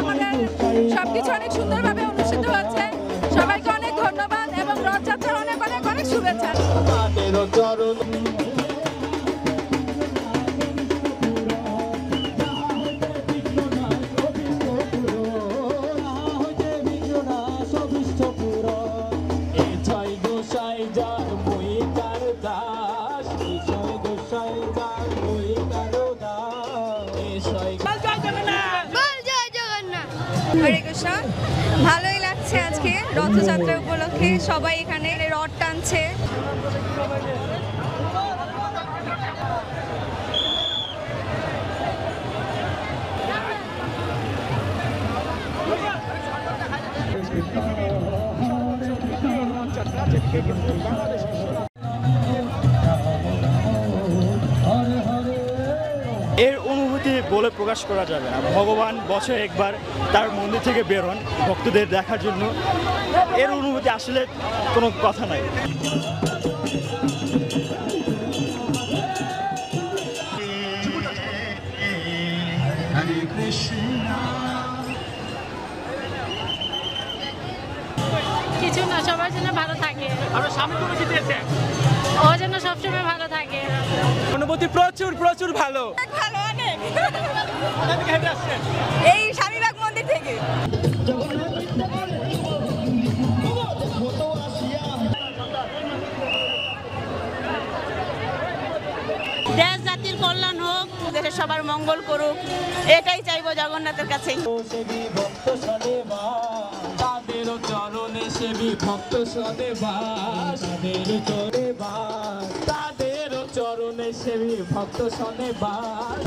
আমাদের সবকিছু অনেক সুন্দরভাবে অনুষ্ঠিত হচ্ছে। সবাইকে অনেক ধন্যবাদ এবং রথযাত্রার অনেক অনেক অনেক শুভেচ্ছা। হরে কৃষ্ণ। ভালোই লাগছে আজকে রথযাত্রা উপলক্ষে সবাই এখানে রথ টানছে। এর অনুভূতি বলে প্রকাশ করা যাবে না। ভগবান বছরে একবার তার মন্দির থেকে বেরোন ভক্তদের দেখার জন্য, এর অনুভূতি আসলে কোনো কথা নাই। কিছু না, সবার জন্য ভালো থাকে, ও যেন সবসময় ভালো থাকে। অনুভূতি প্রচুর প্রচুর ভালো। ভালো অনেক। এই স্বামীবাগ মন্দির থেকে দেশ জাতির কল্যাণ হোক, দেশের সবার মঙ্গল করুক, এটাই চাইবো জগন্নাথের কাছে। তাদের চরণে সেবী ভক্ত সদে বাস, তাদের চরণে সেবী ভক্ত সদে বাস।